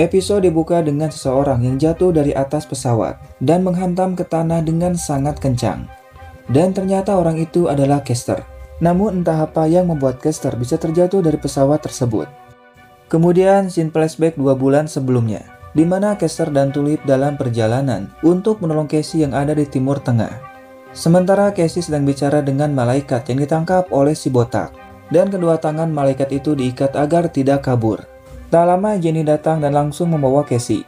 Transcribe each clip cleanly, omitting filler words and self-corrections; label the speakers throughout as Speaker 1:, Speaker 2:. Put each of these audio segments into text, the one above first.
Speaker 1: Episode dibuka dengan seseorang yang jatuh dari atas pesawat dan menghantam ke tanah dengan sangat kencang. Dan ternyata orang itu adalah Caster. Namun entah apa yang membuat Caster bisa terjatuh dari pesawat tersebut. Kemudian scene flashback 2 bulan sebelumnya, di mana Caster dan Tulip dalam perjalanan untuk menolong Casey yang ada di Timur Tengah. Sementara Casey sedang bicara dengan malaikat yang ditangkap oleh si botak, dan kedua tangan malaikat itu diikat agar tidak kabur. Tak lama Jenny datang dan langsung membawa Casey.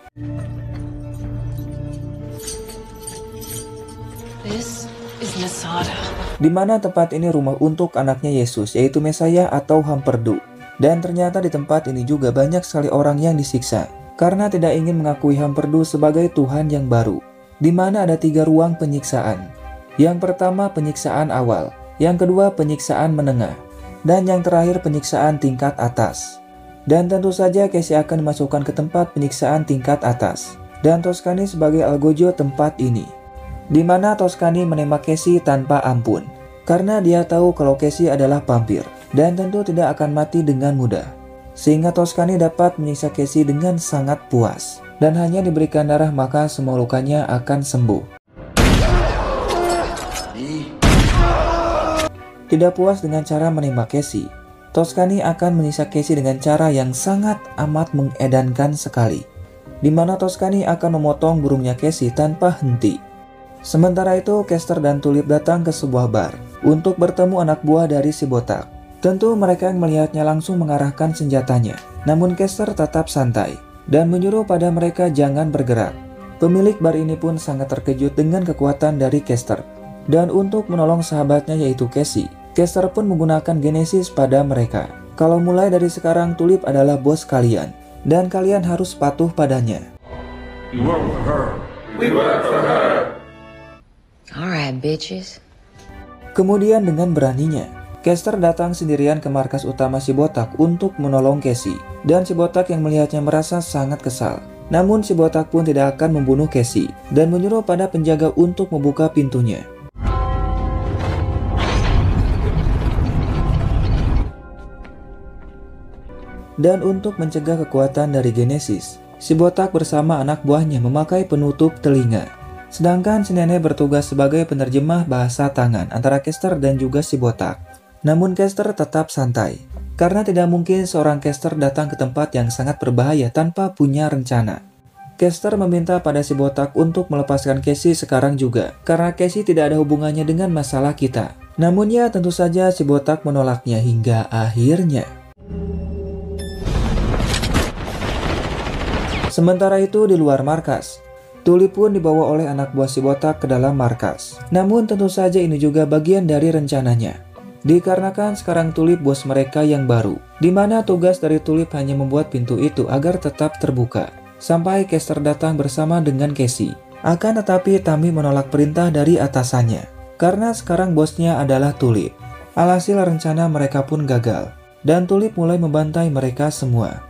Speaker 1: Di mana tempat ini rumah untuk anaknya Yesus, yaitu Mesaya atau Hamperdu. Dan ternyata di tempat ini juga banyak sekali orang yang disiksa karena tidak ingin mengakui Hamperdu sebagai Tuhan yang baru. Di mana ada 3 ruang penyiksaan. Yang pertama penyiksaan awal, yang kedua penyiksaan menengah, dan yang terakhir penyiksaan tingkat atas. Dan tentu saja Casey akan dimasukkan ke tempat penyiksaan tingkat atas, dan Toscani sebagai algojo tempat ini. Di mana Toscani menembak Casey tanpa ampun, karena dia tahu kalau Casey adalah vampir, dan tentu tidak akan mati dengan mudah. Sehingga Toscani dapat menyiksa Casey dengan sangat puas, dan hanya diberikan darah maka semua lukanya akan sembuh. Tidak puas dengan cara menembak Casey, Toscani akan menyiksa Casey dengan cara yang sangat amat mengedankan sekali, di mana Toscani akan memotong burungnya Casey tanpa henti. Sementara itu Caster dan Tulip datang ke sebuah bar untuk bertemu anak buah dari si botak. Tentu mereka yang melihatnya langsung mengarahkan senjatanya, namun Caster tetap santai dan menyuruh pada mereka jangan bergerak. Pemilik bar ini pun sangat terkejut dengan kekuatan dari Caster. Dan untuk menolong sahabatnya yaitu Casey, Caster pun menggunakan Genesis pada mereka. Kalau mulai dari sekarang Tulip adalah bos kalian, dan kalian harus patuh padanya.
Speaker 2: Alright, bitches.
Speaker 1: Kemudian dengan beraninya, Caster datang sendirian ke markas utama si botak untuk menolong Casey. Dan si botak yang melihatnya merasa sangat kesal. Namun si botak pun tidak akan membunuh Casey, dan menyuruh pada penjaga untuk membuka pintunya. Dan untuk mencegah kekuatan dari Genesis, si botak bersama anak buahnya memakai penutup telinga. Sedangkan si nenek bertugas sebagai penerjemah bahasa tangan antara Caster dan juga si botak. Namun Caster tetap santai, karena tidak mungkin seorang Caster datang ke tempat yang sangat berbahaya tanpa punya rencana. Caster meminta pada si botak untuk melepaskan Casey sekarang juga, karena Casey tidak ada hubungannya dengan masalah kita. Namun ya tentu saja si botak menolaknya hingga akhirnya. Sementara itu di luar markas, Tulip pun dibawa oleh anak buah si botak ke dalam markas. Namun tentu saja ini juga bagian dari rencananya. Dikarenakan sekarang Tulip bos mereka yang baru, di mana tugas dari Tulip hanya membuat pintu itu agar tetap terbuka. Sampai Caster datang bersama dengan Casey. Akan tetapi Tammy menolak perintah dari atasannya, karena sekarang bosnya adalah Tulip. Alhasil rencana mereka pun gagal, dan Tulip mulai membantai mereka semua.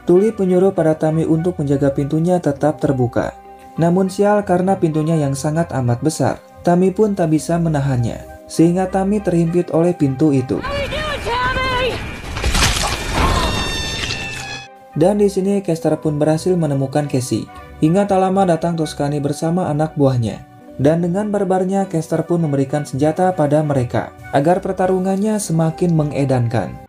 Speaker 1: Tulip menyuruh pada Tammy untuk menjaga pintunya tetap terbuka. Namun sial karena pintunya yang sangat amat besar, Tammy pun tak bisa menahannya, sehingga Tammy terhimpit oleh pintu itu. Dan di sini Caster pun berhasil menemukan Casey. Hingga tak lama datang Toscani bersama anak buahnya. Dan dengan barbarnya Caster pun memberikan senjata pada mereka, agar pertarungannya semakin mengedankan.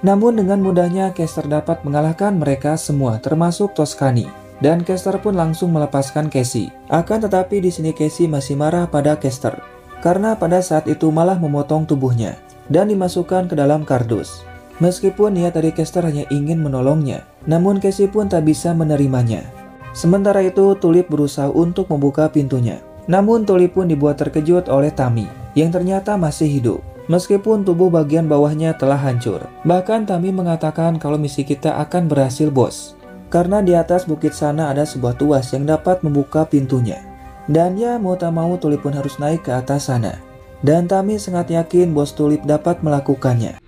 Speaker 1: Namun dengan mudahnya Caster dapat mengalahkan mereka semua termasuk Toscani. Dan Caster pun langsung melepaskan Casey. Akan tetapi di sini Casey masih marah pada Caster, karena pada saat itu malah memotong tubuhnya dan dimasukkan ke dalam kardus. Meskipun niat dari Caster hanya ingin menolongnya, namun Casey pun tak bisa menerimanya. Sementara itu Tulip berusaha untuk membuka pintunya. Namun Tulip pun dibuat terkejut oleh Tammy yang ternyata masih hidup. Meskipun tubuh bagian bawahnya telah hancur. Bahkan Tammy mengatakan kalau misi kita akan berhasil bos, karena di atas bukit sana ada sebuah tuas yang dapat membuka pintunya. Dan ya mau tak mau Tulip pun harus naik ke atas sana. Dan Tammy sangat yakin bos Tulip dapat melakukannya.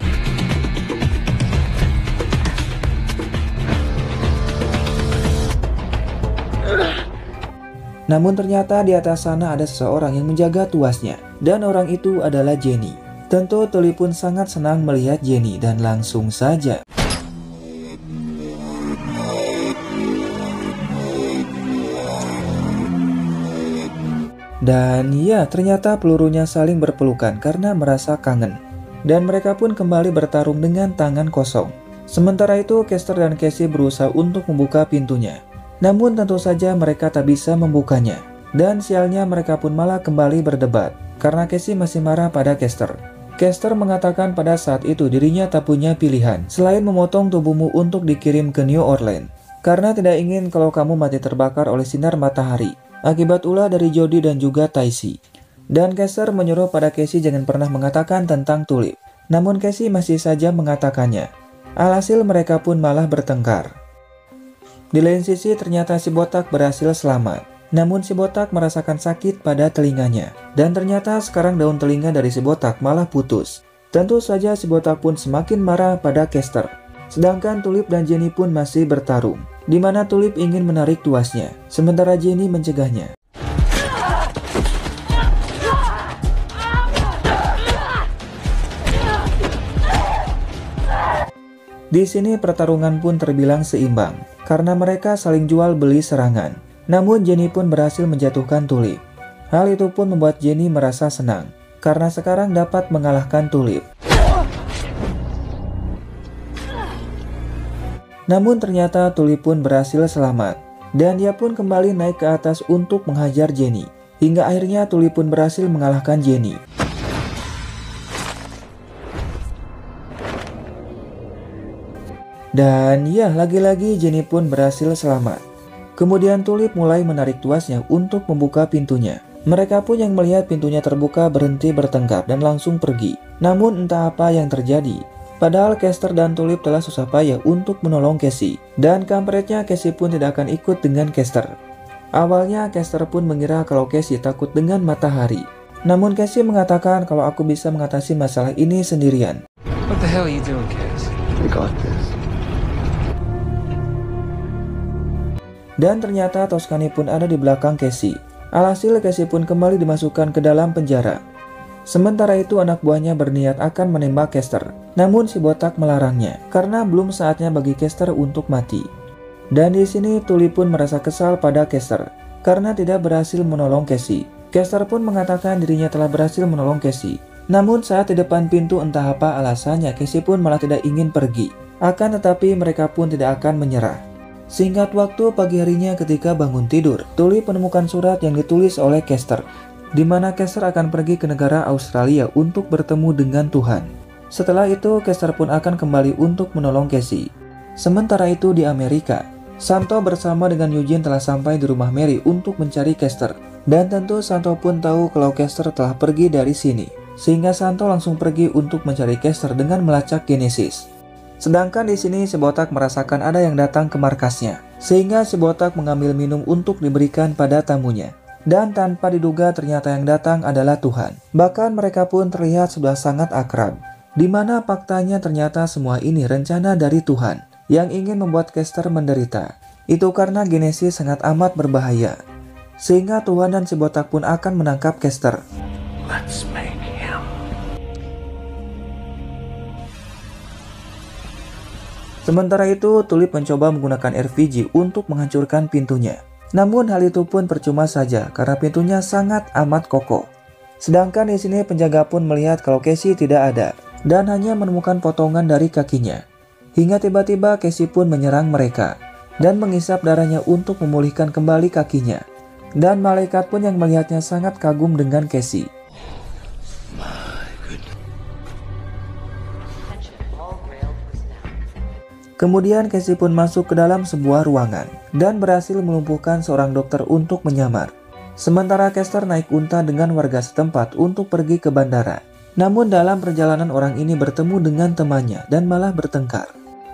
Speaker 1: Namun ternyata di atas sana ada seseorang yang menjaga tuasnya, dan orang itu adalah Jenny. Tentu Tulip pun sangat senang melihat Jenny dan langsung saja dan ya, ternyata pelurunya saling berpelukan karena merasa kangen. Dan mereka pun kembali bertarung dengan tangan kosong. Sementara itu, Caster dan Casey berusaha untuk membuka pintunya. Namun tentu saja mereka tak bisa membukanya. Dan sialnya mereka pun malah kembali berdebat, karena Casey masih marah pada Caster. Caster mengatakan pada saat itu dirinya tak punya pilihan selain memotong tubuhmu untuk dikirim ke New Orleans. Karena tidak ingin kalau kamu mati terbakar oleh sinar matahari, akibat ulah dari Jody dan juga Taisi. Dan Caster menyuruh pada Casey jangan pernah mengatakan tentang Tulip. Namun Casey masih saja mengatakannya. Alhasil mereka pun malah bertengkar. Di lain sisi ternyata si botak berhasil selamat. Namun si botak merasakan sakit pada telinganya. Dan ternyata sekarang daun telinga dari si botak malah putus. Tentu saja si botak pun semakin marah pada Caster. Sedangkan Tulip dan Jenny pun masih bertarung, di mana Tulip ingin menarik tuasnya, sementara Jenny mencegahnya. Di sini pertarungan pun terbilang seimbang, karena mereka saling jual beli serangan. Namun Jenny pun berhasil menjatuhkan Tulip. Hal itu pun membuat Jenny merasa senang, karena sekarang dapat mengalahkan Tulip. Namun ternyata Tulip pun berhasil selamat, dan dia pun kembali naik ke atas untuk menghajar Jenny. Hingga akhirnya Tulip pun berhasil mengalahkan Jenny. Dan ya, lagi-lagi Jenny pun berhasil selamat. Kemudian Tulip mulai menarik tuasnya untuk membuka pintunya. Mereka pun yang melihat pintunya terbuka berhenti bertengkar dan langsung pergi. Namun entah apa yang terjadi. Padahal Caster dan Tulip telah susah payah untuk menolong Casey. Dan kampretnya Casey pun tidak akan ikut dengan Caster. Awalnya Caster pun mengira kalau Casey takut dengan matahari. Namun Casey mengatakan kalau aku bisa mengatasi masalah ini sendirian.
Speaker 3: What the hell are you doing, Cass? We got this.
Speaker 1: Dan ternyata Toscani pun ada di belakang Casey. Alhasil Casey pun kembali dimasukkan ke dalam penjara. Sementara itu anak buahnya berniat akan menembak Caster. Namun si botak melarangnya karena belum saatnya bagi Caster untuk mati. Dan di sini Tulip pun merasa kesal pada Caster karena tidak berhasil menolong Casey. Caster pun mengatakan dirinya telah berhasil menolong Casey. Namun saat di depan pintu entah apa alasannya Casey pun malah tidak ingin pergi. Akan tetapi mereka pun tidak akan menyerah. Singkat waktu pagi harinya ketika bangun tidur, Tulip menemukan surat yang ditulis oleh Caster, di mana Caster akan pergi ke negara Australia untuk bertemu dengan Tuhan. Setelah itu Caster pun akan kembali untuk menolong Casey. Sementara itu di Amerika, Santo bersama dengan Eugene telah sampai di rumah Mary untuk mencari Caster. Dan tentu Santo pun tahu kalau Caster telah pergi dari sini, sehingga Santo langsung pergi untuk mencari Caster dengan melacak Genesis. Sedangkan di sini si botak merasakan ada yang datang ke markasnya, sehingga si botak mengambil minum untuk diberikan pada tamunya. Dan tanpa diduga ternyata yang datang adalah Tuhan. Bahkan mereka pun terlihat sudah sangat akrab. Di mana faktanya ternyata semua ini rencana dari Tuhan yang ingin membuat Caster menderita. Itu karena Genesis sangat amat berbahaya. Sehingga Tuhan dan si botak pun akan menangkap Caster.
Speaker 3: Let's make him.
Speaker 1: Sementara itu, Tulip mencoba menggunakan RPG untuk menghancurkan pintunya. Namun hal itu pun percuma saja karena pintunya sangat amat kokoh. Sedangkan di sini penjaga pun melihat kalau Casey tidak ada dan hanya menemukan potongan dari kakinya. Hingga tiba-tiba Casey pun menyerang mereka dan menghisap darahnya untuk memulihkan kembali kakinya. Dan malaikat pun yang melihatnya sangat kagum dengan Casey. Kemudian Casey pun masuk ke dalam sebuah ruangan dan berhasil melumpuhkan seorang dokter untuk menyamar. Sementara Caster naik unta dengan warga setempat untuk pergi ke bandara. Namun dalam perjalanan orang ini bertemu dengan temannya dan malah bertengkar.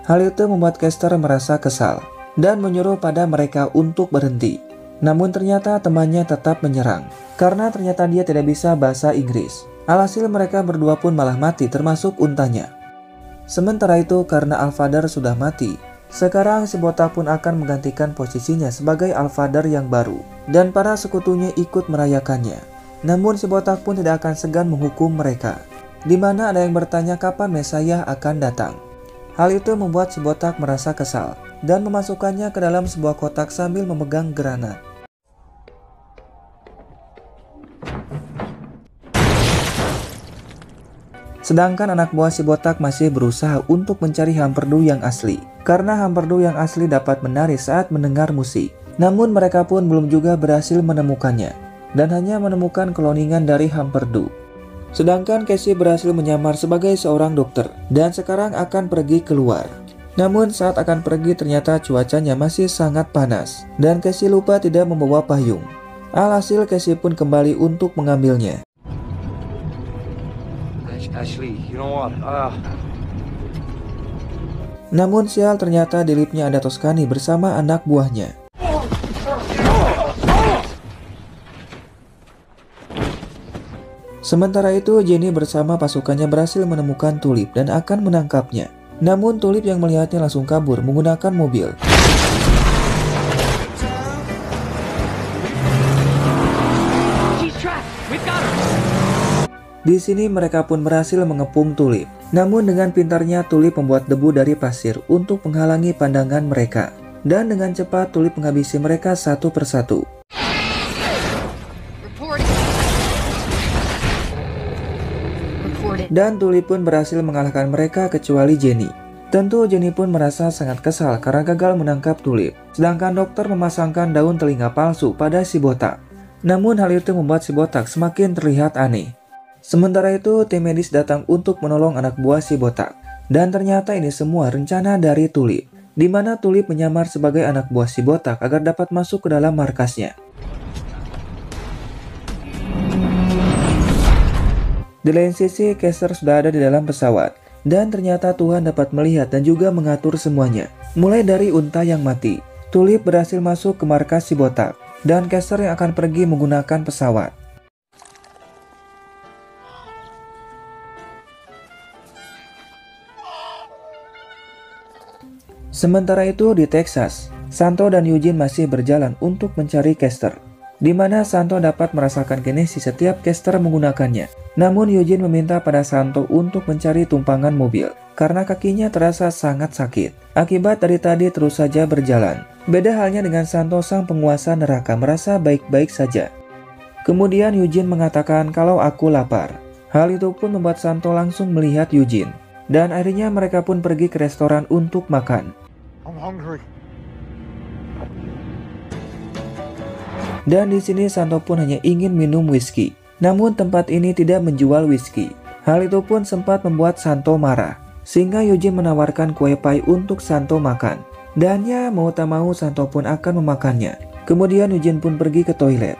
Speaker 1: Hal itu membuat Caster merasa kesal dan menyuruh pada mereka untuk berhenti. Namun ternyata temannya tetap menyerang karena ternyata dia tidak bisa bahasa Inggris. Alhasil mereka berdua pun malah mati termasuk untanya. Sementara itu karena Alfadar sudah mati, Sekarang si botak pun akan menggantikan posisinya sebagai Allfather yang baru, dan para sekutunya ikut merayakannya. Namun si botak pun tidak akan segan menghukum mereka, di mana ada yang bertanya kapan Mesias akan datang. Hal itu membuat si botak merasa kesal dan memasukkannya ke dalam sebuah kotak sambil memegang granat. Sedangkan anak buah si botak masih berusaha untuk mencari Humperdew yang asli, karena Humperdew yang asli dapat menari saat mendengar musik. Namun mereka pun belum juga berhasil menemukannya, dan hanya menemukan kloningan dari Humperdew. Sedangkan Casey berhasil menyamar sebagai seorang dokter, dan sekarang akan pergi keluar. Namun saat akan pergi ternyata cuacanya masih sangat panas, dan Casey lupa tidak membawa payung. Alhasil Casey pun kembali untuk mengambilnya.
Speaker 3: Ashley, you know what?
Speaker 1: Namun sial, ternyata di liftnya ada Toscani bersama anak buahnya. Sementara itu Jenny bersama pasukannya berhasil menemukan Tulip dan akan menangkapnya. Namun Tulip yang melihatnya langsung kabur menggunakan mobil. Di sini mereka pun berhasil mengepung Tulip. Namun dengan pintarnya Tulip membuat debu dari pasir untuk menghalangi pandangan mereka. Dan dengan cepat Tulip menghabisi mereka satu persatu. Dan Tulip pun berhasil mengalahkan mereka kecuali Jenny. Tentu Jenny pun merasa sangat kesal karena gagal menangkap Tulip. Sedangkan dokter memasangkan daun telinga palsu pada si botak. Namun hal itu membuat si botak semakin terlihat aneh. Sementara itu tim medis datang untuk menolong anak buah si botak. Dan ternyata ini semua rencana dari Tulip, di mana Tulip menyamar sebagai anak buah si botak agar dapat masuk ke dalam markasnya. Di lain sisi, Caster sudah ada di dalam pesawat. Dan ternyata Tuhan dapat melihat dan juga mengatur semuanya. Mulai dari unta yang mati, Tulip berhasil masuk ke markas si botak. Dan Caster yang akan pergi menggunakan pesawat. Sementara itu di Texas, Santo dan Eugene masih berjalan untuk mencari Caster, di mana Santo dapat merasakan kinesis setiap Caster menggunakannya. Namun Eugene meminta pada Santo untuk mencari tumpangan mobil, karena kakinya terasa sangat sakit. Akibat dari tadi terus saja berjalan. Beda halnya dengan Santo, sang penguasa neraka merasa baik-baik saja. Kemudian Eugene mengatakan kalau aku lapar. Hal itu pun membuat Santo langsung melihat Eugene. Dan akhirnya mereka pun pergi ke restoran untuk makan.
Speaker 3: I'm hungry.
Speaker 1: Dan di sini Santo pun hanya ingin minum whisky. Namun tempat ini tidak menjual whisky. Hal itu pun sempat membuat Santo marah. Sehingga Eugene menawarkan kue pie untuk Santo makan. Dan ya mau tak mau Santo pun akan memakannya. Kemudian Eugene pun pergi ke toilet.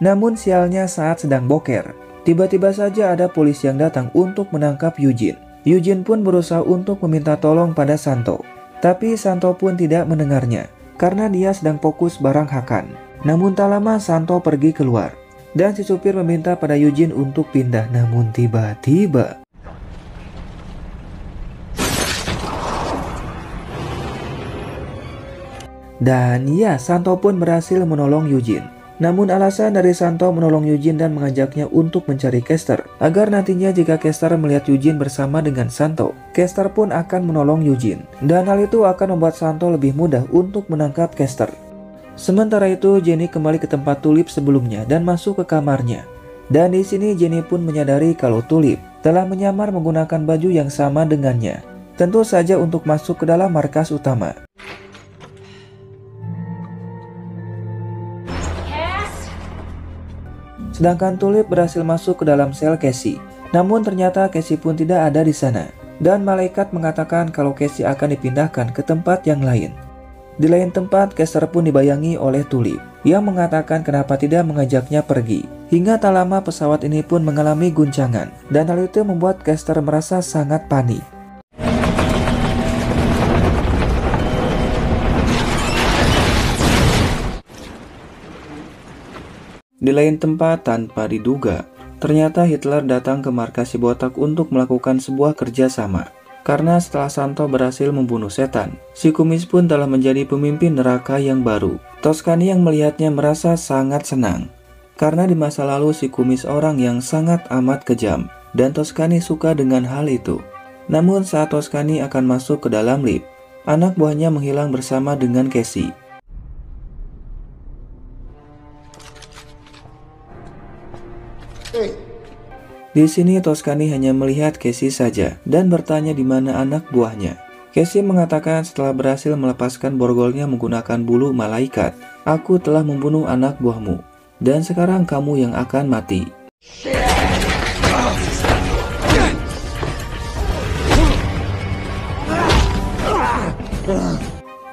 Speaker 1: Namun sialnya saat sedang boker, tiba-tiba saja ada polisi yang datang untuk menangkap Eugene. Eugene pun berusaha untuk meminta tolong pada Santo. Tapi Santo pun tidak mendengarnya, karena dia sedang fokus barang Hakan. Namun tak lama Santo pergi keluar, dan si supir meminta pada Eugene untuk pindah. Namun tiba-tiba dan ya, Santo pun berhasil menolong Eugene. Namun alasan dari Santo menolong Eugene dan mengajaknya untuk mencari Caster, agar nantinya jika Caster melihat Eugene bersama dengan Santo, Caster pun akan menolong Eugene. Dan hal itu akan membuat Santo lebih mudah untuk menangkap Caster. Sementara itu Jenny kembali ke tempat Tulip sebelumnya dan masuk ke kamarnya. Dan di sini Jenny pun menyadari kalau Tulip telah menyamar menggunakan baju yang sama dengannya. Tentu saja untuk masuk ke dalam markas utama. Sedangkan Tulip berhasil masuk ke dalam sel Casey. Namun ternyata Casey pun tidak ada di sana. Dan malaikat mengatakan kalau Casey akan dipindahkan ke tempat yang lain. Di lain tempat, Caster pun dibayangi oleh Tulip yang mengatakan kenapa tidak mengajaknya pergi. Hingga tak lama pesawat ini pun mengalami guncangan. Dan hal itu membuat Caster merasa sangat panik. Di lain tempat, tanpa diduga, ternyata Hitler datang ke markas si botak untuk melakukan sebuah kerjasama. Karena setelah Santo berhasil membunuh setan, si kumis pun telah menjadi pemimpin neraka yang baru. Toscani yang melihatnya merasa sangat senang. Karena di masa lalu si kumis orang yang sangat amat kejam, dan Toscani suka dengan hal itu. Namun saat Toscani akan masuk ke dalam lift, anak buahnya menghilang bersama dengan Casey. Di sini Toscani hanya melihat Casey saja dan bertanya di mana anak buahnya. Casey mengatakan setelah berhasil melepaskan borgolnya menggunakan bulu malaikat, "Aku telah membunuh anak buahmu, dan sekarang kamu yang akan mati."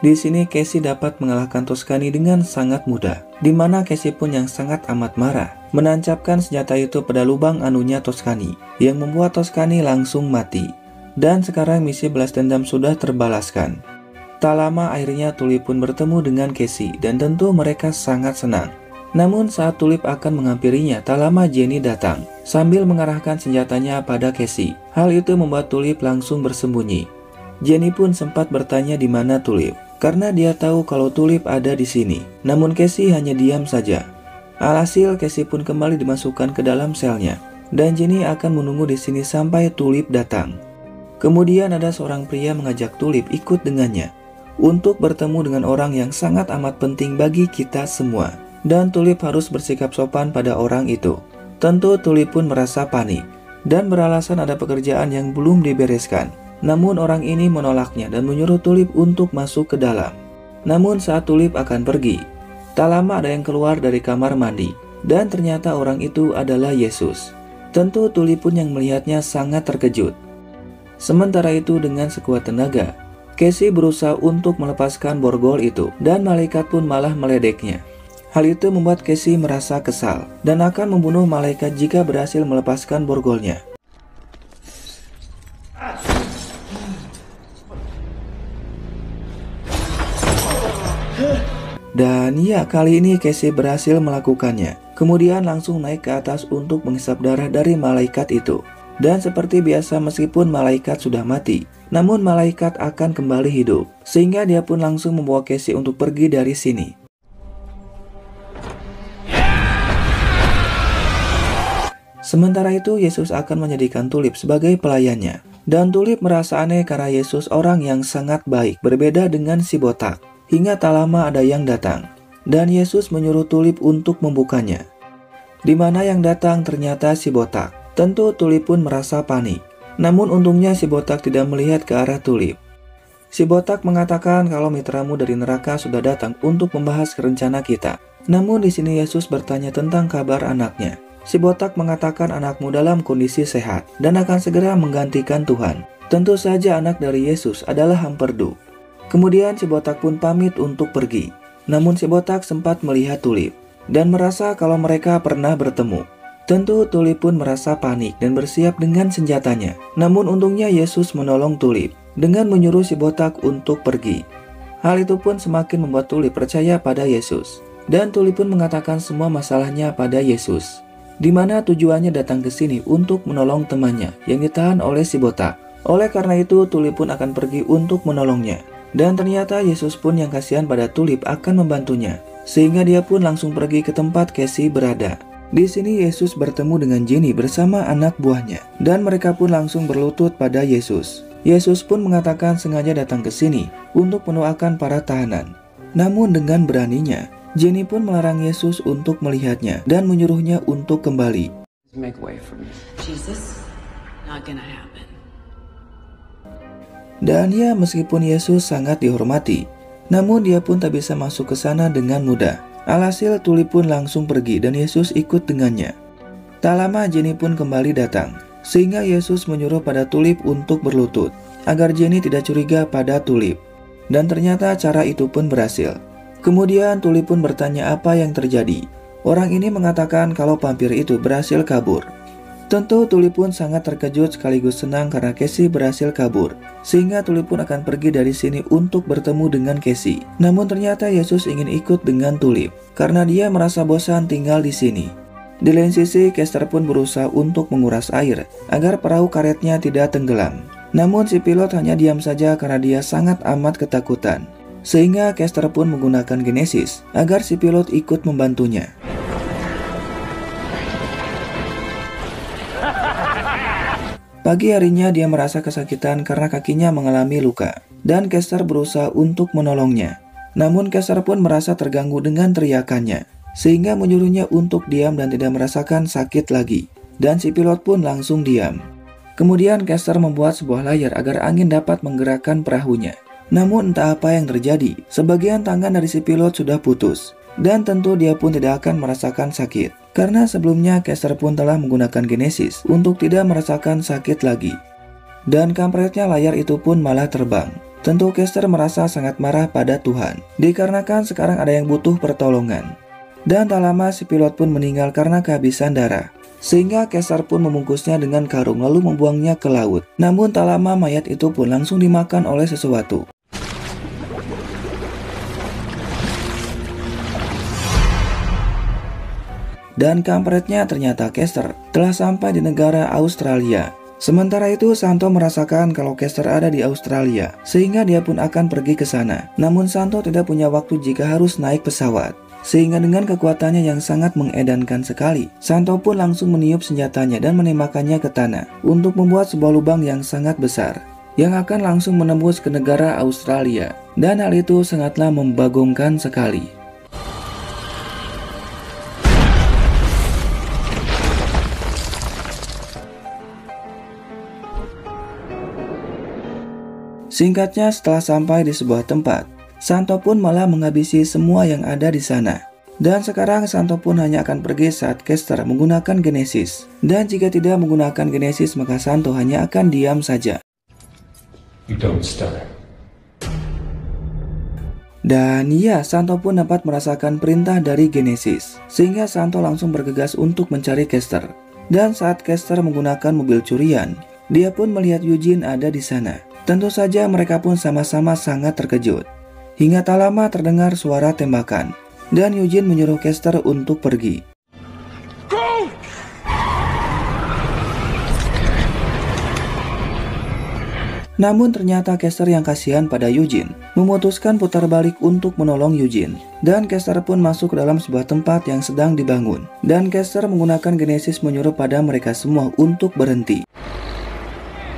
Speaker 1: Di sini Casey dapat mengalahkan Toscani dengan sangat mudah, di mana Casey pun yang sangat amat marah menancapkan senjata itu pada lubang anunya Toscani, yang membuat Toscani langsung mati. Dan sekarang misi balas dendam sudah terbalaskan. Tak lama akhirnya Tulip pun bertemu dengan Casey dan tentu mereka sangat senang. Namun saat Tulip akan menghampirinya, tak lama Jenny datang sambil mengarahkan senjatanya pada Casey. Hal itu membuat Tulip langsung bersembunyi. Jenny pun sempat bertanya di mana Tulip, karena dia tahu kalau Tulip ada di sini. Namun Casey hanya diam saja. Alhasil Casey pun kembali dimasukkan ke dalam selnya, dan Jenny akan menunggu di sini sampai Tulip datang. Kemudian ada seorang pria mengajak Tulip ikut dengannya untuk bertemu dengan orang yang sangat amat penting bagi kita semua. Dan Tulip harus bersikap sopan pada orang itu. Tentu Tulip pun merasa panik dan beralasan ada pekerjaan yang belum dibereskan. Namun orang ini menolaknya dan menyuruh Tulip untuk masuk ke dalam. Namun saat Tulip akan pergi, tak lama ada yang keluar dari kamar mandi, dan ternyata orang itu adalah Yesus. Tentu Tulip pun yang melihatnya sangat terkejut. Sementara itu dengan sekuat tenaga, Casey berusaha untuk melepaskan borgol itu, dan malaikat pun malah meledeknya. Hal itu membuat Casey merasa kesal dan akan membunuh malaikat jika berhasil melepaskan borgolnya. Dan ya, kali ini Casey berhasil melakukannya. Kemudian langsung naik ke atas untuk menghisap darah dari malaikat itu. Dan seperti biasa meskipun malaikat sudah mati, namun malaikat akan kembali hidup. Sehingga dia pun langsung membawa Casey untuk pergi dari sini. Sementara itu Yesus akan menjadikan Tulip sebagai pelayannya. Dan Tulip merasa aneh karena Yesus orang yang sangat baik, berbeda dengan si botak. Hingga tak lama ada yang datang, dan Yesus menyuruh Tulip untuk membukanya. Di mana yang datang ternyata si botak. Tentu Tulip pun merasa panik. Namun untungnya si botak tidak melihat ke arah Tulip. Si botak mengatakan kalau mitramu dari neraka sudah datang untuk membahas rencana kita. Namun di sini Yesus bertanya tentang kabar anaknya. Si botak mengatakan anakmu dalam kondisi sehat dan akan segera menggantikan Tuhan. Tentu saja anak dari Yesus adalah Hamperdu. Kemudian si botak pun pamit untuk pergi. Namun si botak sempat melihat Tulip dan merasa kalau mereka pernah bertemu. Tentu Tulip pun merasa panik dan bersiap dengan senjatanya. Namun untungnya Yesus menolong Tulip dengan menyuruh si botak untuk pergi. Hal itu pun semakin membuat Tulip percaya pada Yesus. Dan Tulip pun mengatakan semua masalahnya pada Yesus. Di mana tujuannya datang ke sini untuk menolong temannya yang ditahan oleh si botak. Oleh karena itu Tulip pun akan pergi untuk menolongnya. Dan ternyata Yesus pun yang kasihan pada Tulip akan membantunya, sehingga dia pun langsung pergi ke tempat Casey berada. Di sini Yesus bertemu dengan Jenny bersama anak buahnya, dan mereka pun langsung berlutut pada Yesus. Yesus pun mengatakan sengaja datang ke sini untuk mendoakan para tahanan. Namun dengan beraninya, Jenny pun melarang Yesus untuk melihatnya dan menyuruhnya untuk kembali.
Speaker 4: Make way for me.
Speaker 2: Jesus, not gonna happen.
Speaker 1: Dan ya, meskipun Yesus sangat dihormati, namun dia pun tak bisa masuk ke sana dengan mudah. Alhasil Tulip pun langsung pergi dan Yesus ikut dengannya. Tak lama Jenny pun kembali datang, sehingga Yesus menyuruh pada Tulip untuk berlutut, agar Jenny tidak curiga pada Tulip. Dan ternyata cara itu pun berhasil. Kemudian Tulip pun bertanya apa yang terjadi. Orang ini mengatakan kalau vampir itu berhasil kabur. Tentu Tulip pun sangat terkejut sekaligus senang karena Casey berhasil kabur. Sehingga Tulip pun akan pergi dari sini untuk bertemu dengan Casey. Namun ternyata Yesus ingin ikut dengan Tulip karena dia merasa bosan tinggal di sini. Di lain sisi, Kester pun berusaha untuk menguras air agar perahu karetnya tidak tenggelam. Namun si pilot hanya diam saja karena dia sangat amat ketakutan. Sehingga Caster pun menggunakan Genesis agar si pilot ikut membantunya. Pagi harinya dia merasa kesakitan karena kakinya mengalami luka, dan Caster berusaha untuk menolongnya. Namun Caster pun merasa terganggu dengan teriakannya, sehingga menyuruhnya untuk diam dan tidak merasakan sakit lagi. Dan si pilot pun langsung diam. Kemudian Caster membuat sebuah layar agar angin dapat menggerakkan perahunya. Namun entah apa yang terjadi, sebagian tangan dari si pilot sudah putus. Dan tentu dia pun tidak akan merasakan sakit, karena sebelumnya Caster pun telah menggunakan Genesis untuk tidak merasakan sakit lagi. Dan kampretnya layar itu pun malah terbang. Tentu Caster merasa sangat marah pada Tuhan, dikarenakan sekarang ada yang butuh pertolongan. Dan tak lama si pilot pun meninggal karena kehabisan darah. Sehingga Caster pun membungkusnya dengan karung lalu membuangnya ke laut. Namun tak lama mayat itu pun langsung dimakan oleh sesuatu. Dan kampretnya ternyata Caster telah sampai di negara Australia. Sementara itu Santo merasakan kalau Caster ada di Australia, sehingga dia pun akan pergi ke sana. Namun Santo tidak punya waktu jika harus naik pesawat. Sehingga dengan kekuatannya yang sangat mengedankan sekali, Santo pun langsung meniup senjatanya dan menembakkannya ke tanah untuk membuat sebuah lubang yang sangat besar yang akan langsung menembus ke negara Australia. Dan hal itu sangatlah membagongkan sekali. Singkatnya, setelah sampai di sebuah tempat, Santo pun malah menghabisi semua yang ada di sana. Dan sekarang Santo pun hanya akan pergi saat Caster menggunakan Genesis. Dan jika tidak menggunakan Genesis, maka Santo hanya akan diam saja.
Speaker 3: You don't start.
Speaker 1: Dan ya, Santo pun dapat merasakan perintah dari Genesis, sehingga Santo langsung bergegas untuk mencari Caster. Dan saat Caster menggunakan mobil curian, dia pun melihat Eugene ada di sana. Tentu saja mereka pun sama-sama sangat terkejut. Hingga tak lama terdengar suara tembakan, dan Eugene menyuruh Caster untuk pergi.
Speaker 3: Go!
Speaker 1: Namun ternyata Caster yang kasihan pada Eugene memutuskan putar balik untuk menolong Eugene. Dan Caster pun masuk ke dalam sebuah tempat yang sedang dibangun. Dan Caster menggunakan Genesis menyuruh pada mereka semua untuk berhenti.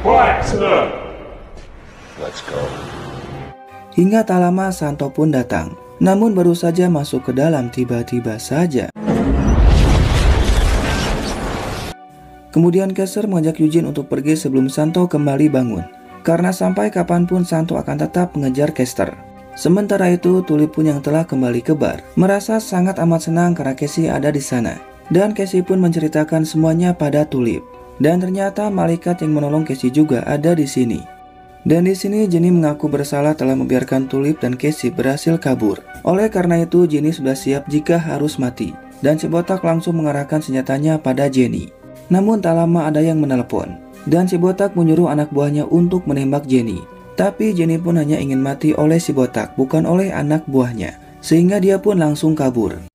Speaker 3: Quiet, sir. Let's go.
Speaker 1: Hingga tak lama Santo pun datang. Namun baru saja masuk ke dalam, tiba-tiba saja kemudian Caster mengajak Eugene untuk pergi sebelum Santo kembali bangun. Karena sampai kapanpun Santo akan tetap mengejar Caster. Sementara itu Tulip pun yang telah kembali ke bar merasa sangat amat senang karena Casey ada di sana. Dan Casey pun menceritakan semuanya pada Tulip. Dan ternyata malaikat yang menolong Casey juga ada di sini. Dan di sini Jenny mengaku bersalah telah membiarkan Tulip dan Casey berhasil kabur. Oleh karena itu Jenny sudah siap jika harus mati. Dan si botak langsung mengarahkan senjatanya pada Jenny. Namun tak lama ada yang menelepon. Dan si botak menyuruh anak buahnya untuk menembak Jenny. Tapi Jenny pun hanya ingin mati oleh si botak, bukan oleh anak buahnya. Sehingga dia pun langsung kabur.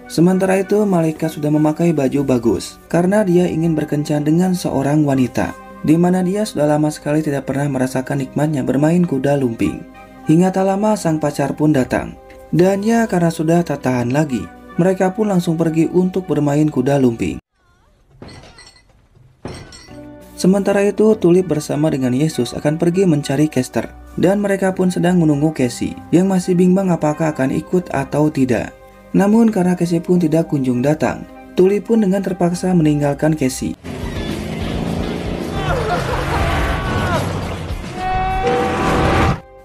Speaker 1: Sementara itu malaikat sudah memakai baju bagus karena dia ingin berkencan dengan seorang wanita, di mana dia sudah lama sekali tidak pernah merasakan nikmatnya bermain kuda lumping. Hingga tak lama sang pacar pun datang. Dan ya, karena sudah tak tahan lagi, mereka pun langsung pergi untuk bermain kuda lumping. Sementara itu Tulip bersama dengan Yesus akan pergi mencari Caster. Dan mereka pun sedang menunggu Casey yang masih bimbang apakah akan ikut atau tidak. Namun karena Casey pun tidak kunjung datang, Tulip pun dengan terpaksa meninggalkan Casey.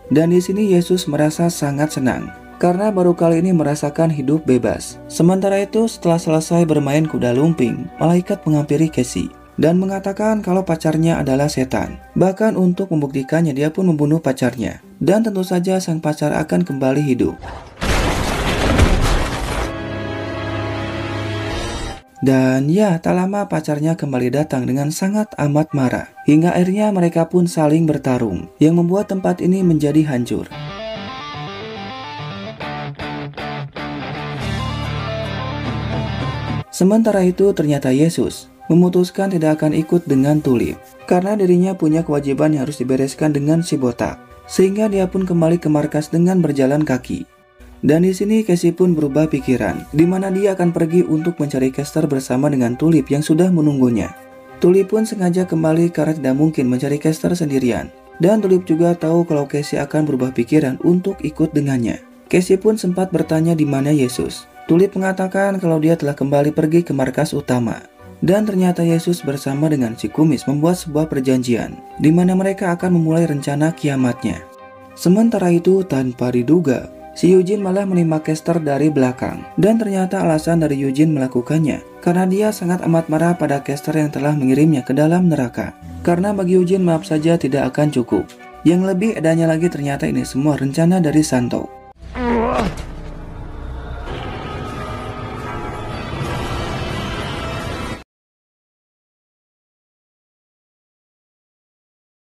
Speaker 1: Dan di sini Yesus merasa sangat senang karena baru kali ini merasakan hidup bebas. Sementara itu setelah selesai bermain kuda lumping, malaikat menghampiri Casey dan mengatakan kalau pacarnya adalah setan. Bahkan untuk membuktikannya dia pun membunuh pacarnya. Dan tentu saja sang pacar akan kembali hidup. Dan ya, tak lama pacarnya kembali datang dengan sangat amat marah. Hingga akhirnya mereka pun saling bertarung, yang membuat tempat ini menjadi hancur. Sementara itu ternyata Yesus memutuskan tidak akan ikut dengan Tulip karena dirinya punya kewajiban yang harus dibereskan dengan si botak. Sehingga dia pun kembali ke markas dengan berjalan kaki. Dan di sini Casey pun berubah pikiran, di mana dia akan pergi untuk mencari Kester bersama dengan Tulip yang sudah menunggunya. Tulip pun sengaja kembali karena tidak mungkin mencari Kester sendirian. Dan Tulip juga tahu kalau Casey akan berubah pikiran untuk ikut dengannya. Casey pun sempat bertanya di mana Yesus. Tulip mengatakan kalau dia telah kembali pergi ke markas utama. Dan ternyata Yesus bersama dengan si kumis membuat sebuah perjanjian, di mana mereka akan memulai rencana kiamatnya. Sementara itu, tanpa diduga, si Eugene malah menimpa Kester dari belakang. Dan ternyata alasan dari Eugene melakukannya karena dia sangat amat marah pada Kester yang telah mengirimnya ke dalam neraka. Karena bagi Eugene maaf saja tidak akan cukup. Yang lebih edanya lagi ternyata ini semua rencana dari Santo.